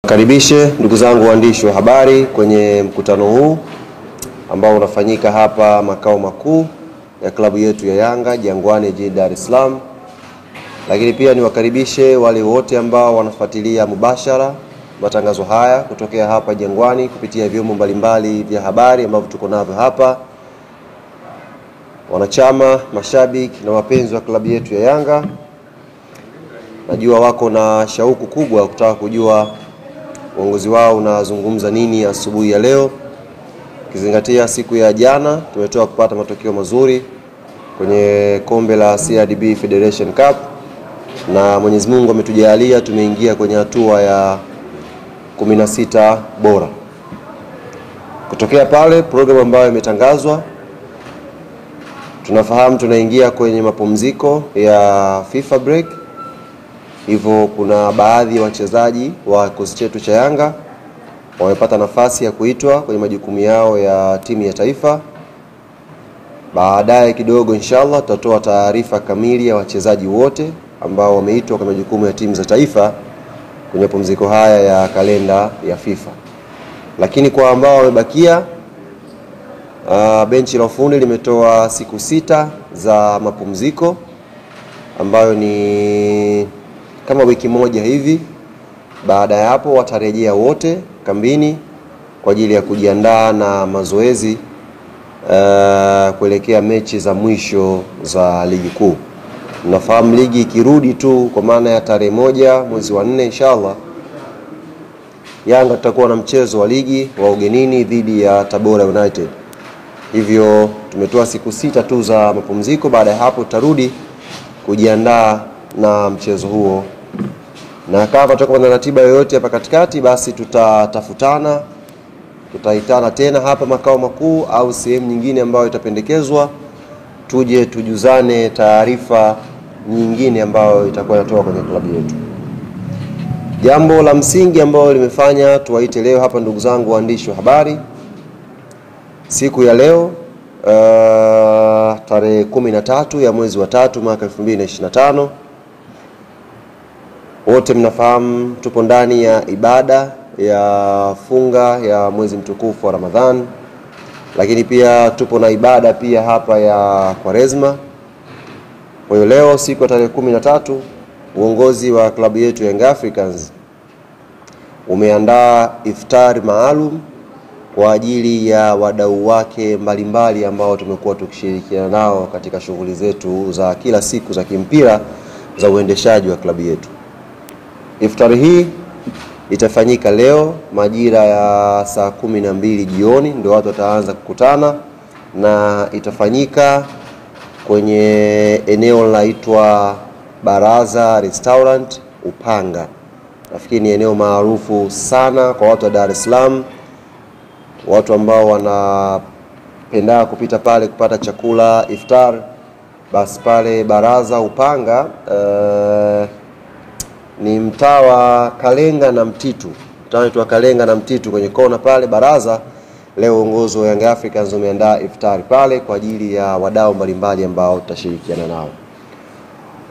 Karibishe ndugu zangu waandishi wa habari kwenye mkutano huu ambao unafanyika hapa makao makuu ya klabu yetu ya Yanga Jangwani jijini Dar es Salaam. Lakini pia niwakaribishe wale wote ambao wanafuatilia mubashara matangazo haya kutokea hapa Jangwani kupitia vyombo mbalimbali vya habari ambavyo tuko navyo hapa. Wanachama, mashabiki na wapenzi wa klabu yetu ya Yanga, najua wako na shauku kubwa kutaka kujua uongozi wao unazungumza nini asubuhi ya leo. Kizingatia siku ya jana tumetoka kupata matokeo mazuri kwenye kombe la CRDB Federation Cup, na Mwenyezi Mungu ametujalia tumeingia kwenye hatua ya 16 bora. Kutokea pale program ambayo imetangazwa, tunafahamu tunaingia kwenye mapumziko ya FIFA break. Hivyo kuna baadhi ya wachezaji wa kikosi chetu cha Yanga wamepata nafasi ya kuitwa kwenye majukumu yao ya timu ya taifa. Baadaye kidogo inshallah tutatoa taarifa kamili ya wachezaji wote ambao wameitwa kwenye majukumu ya timu za taifa kwenye mapumziko haya ya kalenda ya FIFA. Lakini kwa ambao wamebakia, benchi la ufundi limetoa siku 6 za mapumziko ambayo ni kama wiki moja hivi. Baada ya hapo watarejea wote kambini kwa ajili ya kujiandaa na mazoezi kuelekea mechi za mwisho za ligi kuu. Nafahamu ligi ikirudi tu kwa maana ya tarehe 1 mwezi wa 4 inshallah, Yanga tutakuwa na mchezo wa ligi wa ugenini dhidi ya Tabora United. Hivyo tumetoa siku 6 tu za mapumziko. Baada ya hapo tutarudi kujiandaa na mchezo huo, na kama tutakuwa na ratiba yoyote hapa katikati, basi tutatafutana, tutaitana tena hapa makao makuu au sehemu nyingine ambayo itapendekezwa, tuje tujuzane taarifa nyingine ambayo itakuwa inatoka kwenye klabu yetu. Jambo la msingi ambalo limefanya tuwaite leo hapa ndugu zangu waandishi wa habari siku ya leo, tarehe 13 ya mwezi wa 3 mwaka 2025. Wote mnafahamu tupo ndani ya ibada ya funga ya mwezi mtukufu wa Ramadhan, lakini pia tupo na ibada pia hapa ya Kwaresma. Kwa hiyo leo siku ya tarehe 13, uongozi wa klabu yetu Young Africans umeandaa iftari maalum kwa ajili ya wadau wake mbalimbali ambao tumekuwa tukishirikiana nao katika shughuli zetu za kila siku za kimpira za uendeshaji wa klabu yetu. Iftari hii itafanyika leo majira ya saa 12 jioni, ndio watu wataanza kukutana, na itafanyika kwenye eneo linaloitwa Baraza Restaurant Upanga. Nafikiri ni eneo maarufu sana kwa watu wa Dar es Salaam, watu ambao wanapenda kupita pale kupata chakula iftar. Basi pale Baraza Upanga, ni mtaa wa Kalenga na Mtitu, mtaa wa Kalenga na Mtitu kwenye kona pale Baraza. Leo uongozi wa Young Africans umeandaa iftari pale kwa ajili ya wadau mbalimbali ambao tutashirikiana nao.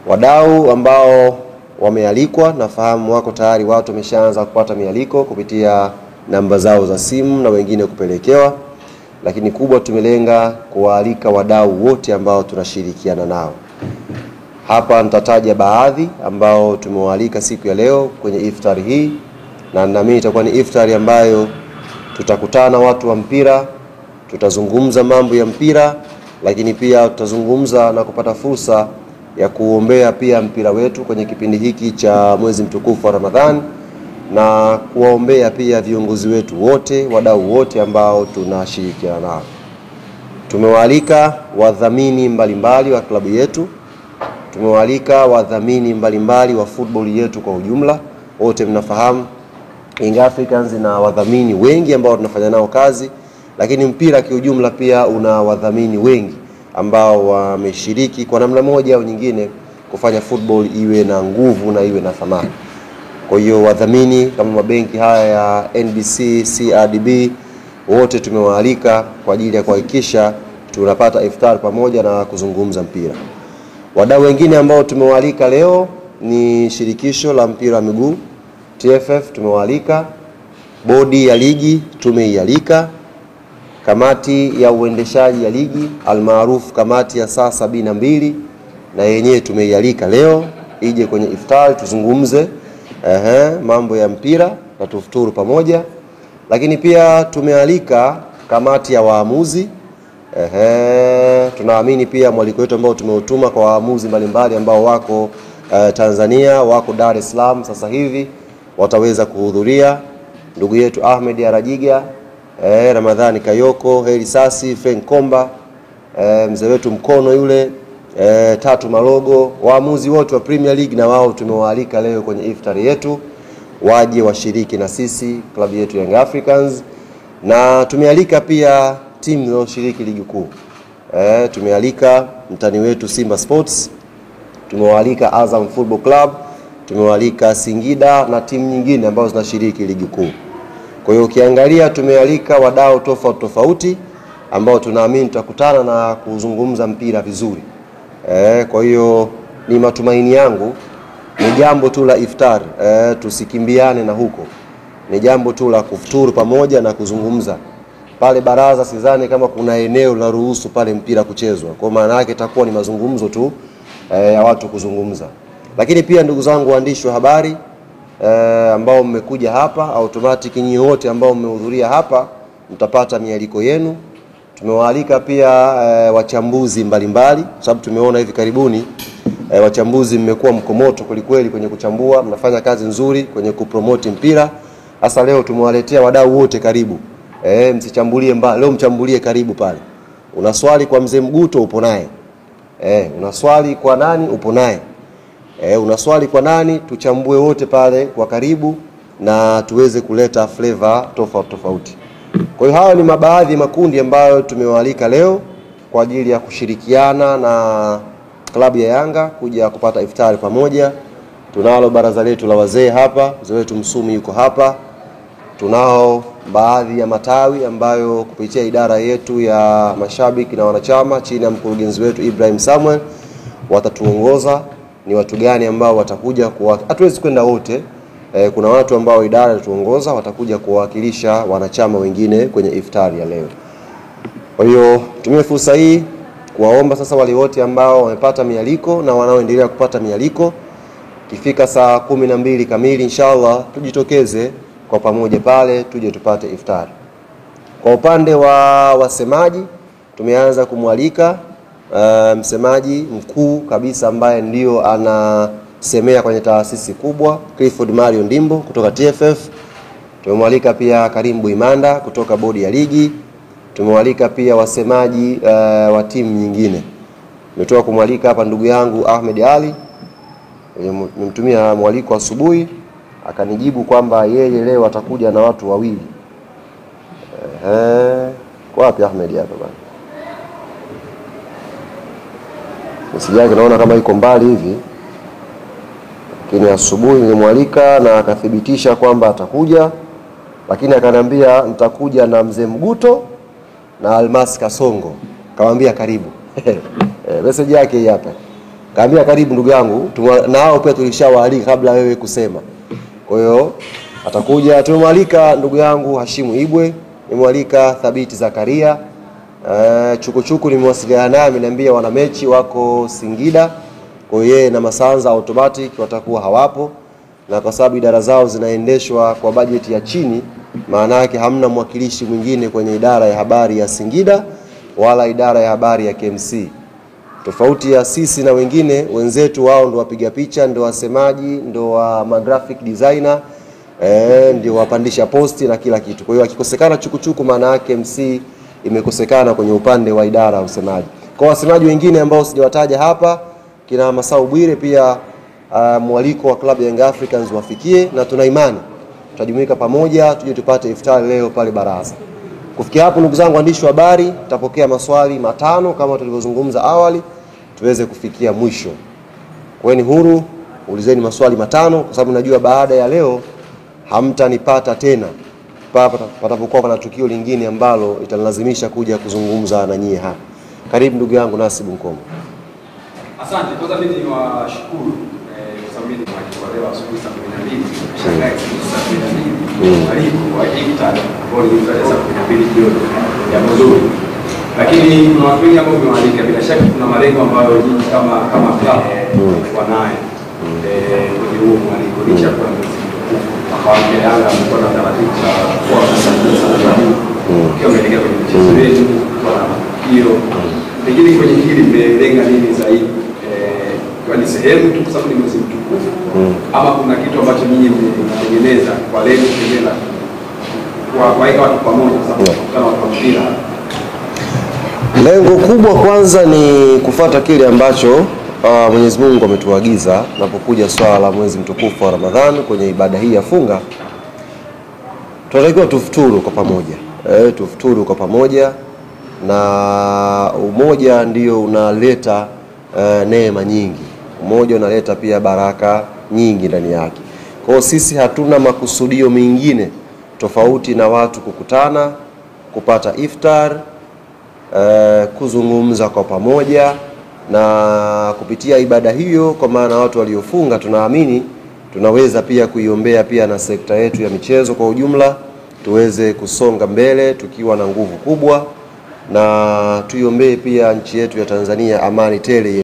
Wadau ambao wamealikwa, nafahamu wako tayari, watu wameshaanza kupata mialiko kupitia namba zao za simu na wengine kupelekewa, lakini kubwa tumelenga kuwaalika wadau wote ambao tunashirikiana nao. Hapa nitataja baadhi ambao tumewaalika siku ya leo kwenye iftari hii, na naamini itakuwa ni iftari ambayo tutakutana watu wa mpira, tutazungumza mambo ya mpira, lakini pia tutazungumza na kupata fursa ya kuombea pia mpira wetu kwenye kipindi hiki cha mwezi mtukufu wa Ramadhan, na kuwaombea pia viongozi wetu wote, wadau wote ambao tunashirikiana nao. Tumewaalika wadhamini mbalimbali wa klabu yetu, tumewaalika wadhamini mbalimbali wa football yetu kwa ujumla. Wote mnafahamu Young Africans na wadhamini wengi ambao tunafanya nao kazi, lakini mpira kiujumla pia una wadhamini wengi ambao wameshiriki kwa namna moja au nyingine kufanya football iwe na nguvu na iwe na thamani. Kwa hiyo wadhamini kama mabenki haya ya NBC, CRDB, wote tumewaalika kwa ajili ya kuhakikisha tunapata iftar pamoja na kuzungumza mpira. Wadau wengine ambao tumewaalika leo ni shirikisho la mpira wa miguu TFF tumewaalika, bodi ya ligi tumeialika, kamati ya uendeshaji ya ligi almaarufu kamati ya saa 72 na yenyewe tumeialika leo ije kwenye iftari tuzungumze mambo ya mpira na tufuturu pamoja. Lakini pia tumealika kamati ya waamuzi. Tunaamini pia mwaliko wetu ambao tumeutuma kwa waamuzi mbalimbali ambao wako Tanzania, wako Dar es Salaam sasa hivi wataweza kuhudhuria. Ndugu yetu Ahmed Arajiga, Ramadhani Kayoko, Heri Sasi, Frank Komba, mzee wetu Mkono yule, Tatu Malogo, waamuzi wote wa Premier League na wao tumewaalika leo kwenye iftari yetu waje washiriki na sisi klabu yetu Young Africans. Na tumealika pia timu zinazoshiriki ligi kuu. Tumealika mtani wetu Simba Sports, tumewaalika Azam Football Club, tumewaalika Singida na timu nyingine ambazo zinashiriki ligi kuu. Kwa hiyo ukiangalia tumealika wadau tofauti ambao tunaamini tutakutana na kuzungumza mpira vizuri. Kwa hiyo ni matumaini yangu ni jambo tu la iftar, tusikimbiane na huko. Ni jambo tu la kufuturu pamoja na kuzungumza. Pale baraza sidhani kama kuna eneo la ruhusu pale mpira kuchezwa. Kwa maana yake itakuwa ni mazungumzo tu ya watu kuzungumza. Lakini pia ndugu zangu waandishi wa habari ambao mmekuja hapa, automatic nyinyi wote ambao mmehudhuria hapa mtapata mialiko yenu. Tumewaalika pia wachambuzi mbalimbali sababu tumeona hivi karibuni wachambuzi mmekuwa mkomoto kweli kwenye kuchambua, mnafanya kazi nzuri kwenye kupromote mpira. Hasa leo tumewaletea wadau wote karibu. Msichambulie mbali, leo mchambulie karibu pale. Una swali kwa mzee Mguto upo naye. Una swali kwa nani upo naye. Una swali kwa nani tuchambue wote pale kwa karibu na tuweze kuleta flavor tofauti. Kwa hiyo hayo ni mabaadhi makundi ambayo tumewaalika leo kwa ajili ya kushirikiana na klabu ya Yanga kuja kupata iftari pamoja. Tunalo baraza letu la wazee hapa, mzee wetu Msumi yuko hapa. Tunao baadhi ya matawi ambayo kupitia idara yetu ya mashabiki na wanachama chini ya mkurugenzi wetu Ibrahim Samuel watatuongoza ni watu gani ambao watakuja hatuwezi kwenda wote. Kuna watu ambao idara inatuongoza watakuja kuwakilisha wanachama wengine kwenye iftari ya leo. Kwa hiyo tumie fursa hii kuwaomba sasa wale wote ambao wamepata mialiko na wanaoendelea kupata mialiko, kifika saa 12 kamili inshallah tujitokeze kwa pamoja pale tuje tupate iftari. Kwa upande wa wasemaji tumeanza kumwalika msemaji mkuu kabisa ambaye ndio anasemea kwenye taasisi kubwa, Clifford Mario Ndimbo kutoka TFF. Tumemwalika pia Karim Buimanda kutoka bodi ya ligi. Tumewalika pia wasemaji wa timu nyingine. Nimetoka kumwalika hapa ndugu yangu Ahmed Ali. Nimemtumia mwaliko asubuhi akanijibu kwamba yeye leo atakuja na watu wawili. Kwa wapi Ahmed hapa bwana? Msijaki naona kama iko mbali hivi. Lakini asubuhi nilimwalika na akathibitisha kwamba atakuja, lakini akaniambia nitakuja na mzee Mguto na Almas Kasongo. Kamwambia karibu. Message yake hii hapa. Kaambia karibu ndugu yangu, na hao pia tulishawaalika kabla wewe kusema. Kwa hiyo atakuja. Tumemwalika ndugu yangu Hashimu Ibwe, nimemwalika Thabiti Zakaria. Chukuchuku nimewasiliana naye ameniambia wana mechi wako Singida. Kwa hiyo yeye na Masanza automatic watakuwa hawapo, na kwa sababu idara zao zinaendeshwa kwa bajeti ya chini, maana yake hamna mwakilishi mwingine kwenye idara ya habari ya Singida wala idara ya habari ya KMC. Tofauti ya sisi na wengine wenzetu, wao ndio wapiga picha, ndio wasemaji, ndio wa graphic designer, ndio wapandisha posti na kila kitu. Kwa hiyo akikosekana Chukuchuku maana yake MC imekosekana kwenye upande wa idara ya usemaji. Kwa wasemaji wengine ambao sijawataja hapa, kina Masau Bwire pia mwaliko wa klabu ya Young Africans wafikie, na tuna imani tutajumuika pamoja tuje tupate iftari leo pale baraza. Kufikia hapo ndugu zangu waandishi wa habari, tutapokea maswali 5 kama tulivyozungumza awali tuweze kufikia mwisho. Kweni huru, ulizeni maswali 5 kwa sababu najua baada ya leo hamtanipata tena patapokuwa kuna tukio lingine ambalo italazimisha kuja kuzungumza na nyie hapa. Karibu ndugu yangu Nasibu Nkomo. Asante. Kwanza mimi niwashukuru kwa sababu mimi ni leo asubuhi saa 12 Shanghai saa 12 malipo wa iftar kwa saa 12 jioni ya mazuri. Lakini kuna watu wengi ambao wamewalika, bila shaka kuna malengo ambayo nyinyi kama club wanayo kwenye huo mwaliko, licha kwa kwa Yanga mko na taratibu za kwa sana ukiwa umeelekea kwenye michezo yetu kwa hiyo pengine kwenye hili mmelenga nini zaidi, kwa ni sehemu tu kwa sababu ni mwezi mtukufu ama kuna kitu ambacho nyinyi mmetengeneza kwa lengo kuendelea kwa watu pamoja, sababu kama watu wa mpira? Lengo kubwa kwanza ni kufuata kile ambacho Mwenyezi Mungu ametuagiza tunapokuja swala la mwezi mtukufu wa Ramadhani. Kwenye ibada hii ya funga tunatakiwa tufuturu kwa pamoja, tufuturu kwa pamoja, na umoja ndio unaleta neema nyingi, umoja unaleta pia baraka nyingi ndani yake. Kwa hiyo sisi hatuna makusudio mengine tofauti na watu kukutana, kupata iftar, kuzungumza kwa pamoja, na kupitia ibada hiyo, kwa maana watu waliofunga, tunaamini tunaweza pia kuiombea pia na sekta yetu ya michezo kwa ujumla, tuweze kusonga mbele tukiwa na nguvu kubwa, na tuiombee pia nchi yetu ya Tanzania amani tele.